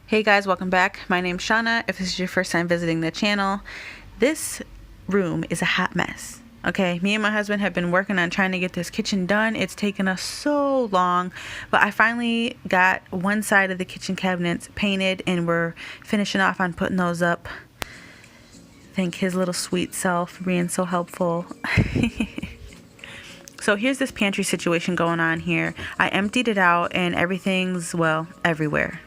Hey guys, welcome back. My name's Shauna. If this is your first time visiting the channel, this room is a hot mess. Okay, me and my husband have been working on trying to get this kitchen done. It's taken us so long, but I finally got one side of the kitchen cabinets painted and we're finishing off on putting those up. Thank his little sweet self for being so helpful. So here's this pantry situation going on here. I emptied it out and everything's, well, everywhere.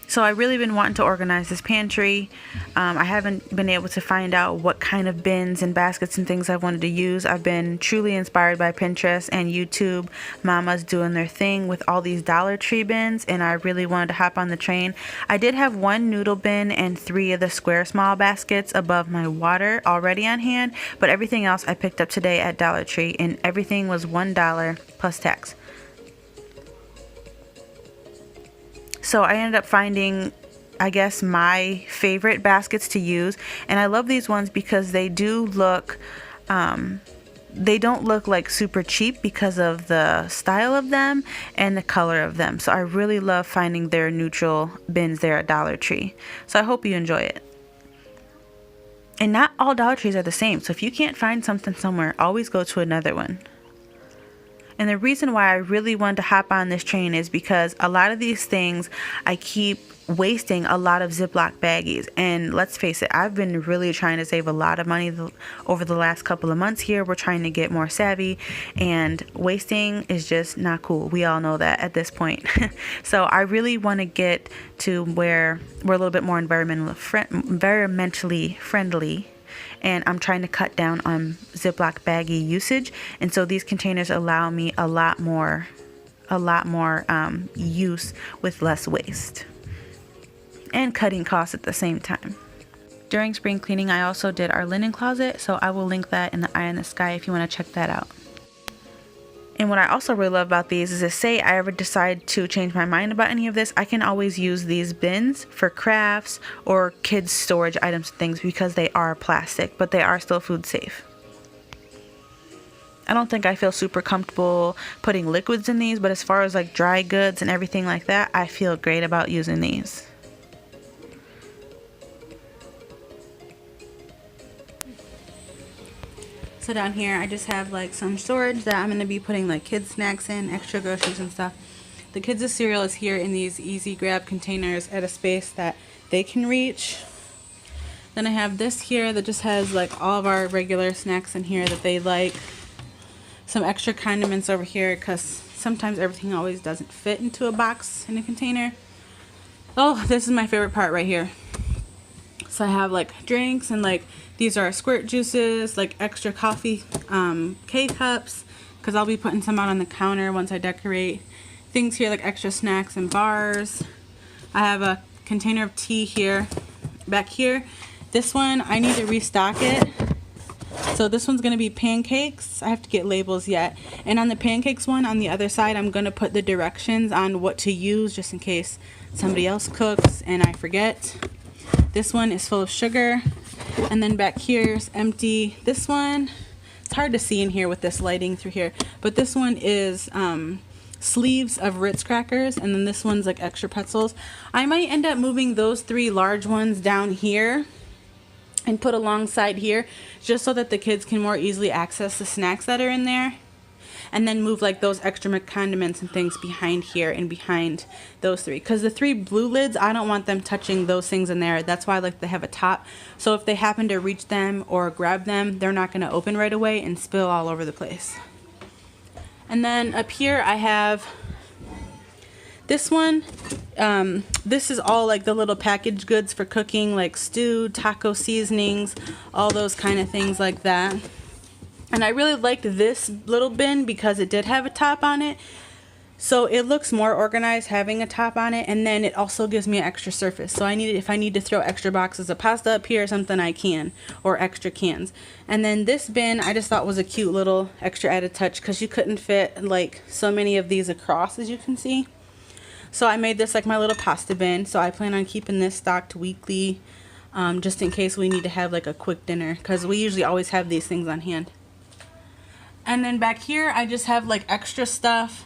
So I've really been wanting to organize this pantry. I haven't been able to find out what kind of bins and baskets and things I wanted to use. I've been truly inspired by Pinterest and YouTube. Mama's doing their thing with all these Dollar Tree bins, and I really wanted to hop on the train. I did have one noodle bin and 3 of the square small baskets above my water already on hand, but everything else I picked up today at Dollar Tree, and everything was $1 plus tax. So I ended up finding, I guess, my favorite baskets to use. And I love these ones because they do look, they don't look like super cheap because of the style of them and the color of them. So I really love finding their neutral bins there at Dollar Tree. So I hope you enjoy it. And not all Dollar Trees are the same. So if you can't find something somewhere, always go to another one. And the reason why I really wanted to hop on this train is because a lot of these things I keep wasting a lot of Ziploc baggies. And let's face it, I've been really trying to save a lot of money over the last couple of months here. We're trying to get more savvy, and wasting is just not cool. We all know that at this point. So I really want to get to where we're a little bit more environmentally friendly. And I'm trying to cut down on Ziploc baggie usage, and so these containers allow me a lot more use with less waste and cutting costs at the same time. During spring cleaning, I also did our linen closet, so I will link that in the eye in the sky if you want to check that out. And what I also really love about these is that, say I ever decide to change my mind about any of this, I can always use these bins for crafts or kids storage items and things because they are plastic, but they are still food safe. I don't think I feel super comfortable putting liquids in these, but as far as like dry goods and everything like that, I feel great about using these. So down here I just have like some storage that I'm going to be putting like kids snacks in, extra groceries and stuff. The kids' cereal is here in these easy grab containers at a space that they can reach. Then I have this here that just has like all of our regular snacks in here that they like. Some extra condiments over here because sometimes everything always doesn't fit into a box in a container. Oh, this is my favorite part right here. So I have like drinks and like these are squirt juices, like extra coffee K-cups, because I'll be putting some out on the counter once I decorate. Things here like extra snacks and bars. I have a container of tea here. Back here, this one I need to restock it. So this one's going to be pancakes. I have to get labels yet. And on the pancakes one, on the other side, I'm going to put the directions on what to use just in case somebody else cooks and I forget. This one is full of sugar. And then back here is empty. This one, it's hard to see in here with this lighting through here, but this one is sleeves of Ritz crackers, and then this one's like extra pretzels. I might end up moving those 3 large ones down here and put alongside here just so that the kids can more easily access the snacks that are in there. And then move like those extra condiments and things behind here and behind those 3. Because the 3 blue lids, I don't want them touching those things in there. That's why I like to have a top. So if they happen to reach them or grab them, they're not going to open right away and spill all over the place. And then up here I have this one. This is all like the little packaged goods for cooking, like stew, taco seasonings, all those kind of things like that. And I really liked this little bin because it did have a top on it. So it looks more organized having a top on it, and then it also gives me an extra surface. So if I need to throw extra boxes of pasta up here or something, I can, or extra cans. And then this bin I just thought was a cute little extra added touch because you couldn't fit like so many of these across, as you can see. So I made this like my little pasta bin. So I plan on keeping this stocked weekly, just in case we need to have like a quick dinner, because we usually always have these things on hand. And then back here I just have like extra stuff,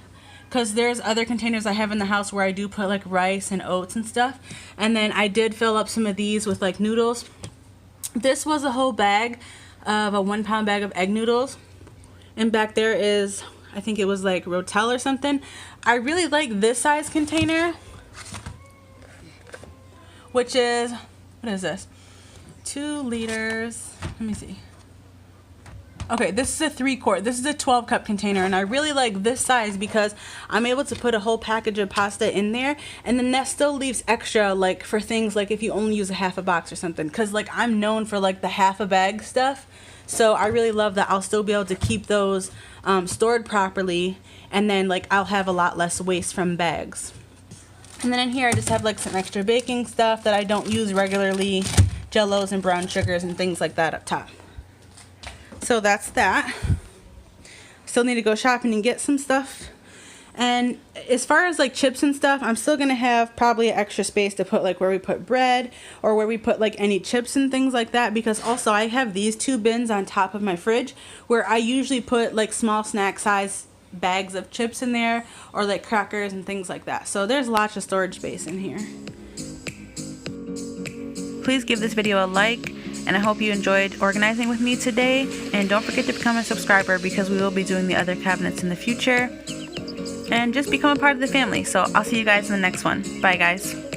because there's other containers I have in the house where I do put like rice and oats and stuff. And then I did fill up some of these with like noodles. This was a whole bag of a 1 pound bag of egg noodles. And back there is, I think it was like Rotel or something. I really like this size container, which is, what is this? 2 liters. Let me see. Okay, this is a 3-quart. This is a 12-cup container, and I really like this size because I'm able to put a whole package of pasta in there, and then that still leaves extra, like for things like if you only use a half a box or something, because like I'm known for like the half a bag stuff. So I really love that I'll still be able to keep those stored properly, and then like I'll have a lot less waste from bags. And then in here I just have like some extra baking stuff that I don't use regularly, jellos and brown sugars and things like that up top. So that's that. Still need to go shopping and get some stuff. And as far as like chips and stuff, I'm still gonna have probably extra space to put like where we put bread or where we put like any chips and things like that, because also I have these 2 bins on top of my fridge where I usually put like small snack size bags of chips in there, or like crackers and things like that. So there's lots of storage space in here. Please give this video a like, and I hope you enjoyed organizing with me today. And don't forget to become a subscriber, because we will be doing the other cabinets in the future. And just become a part of the family. So I'll see you guys in the next one. Bye guys.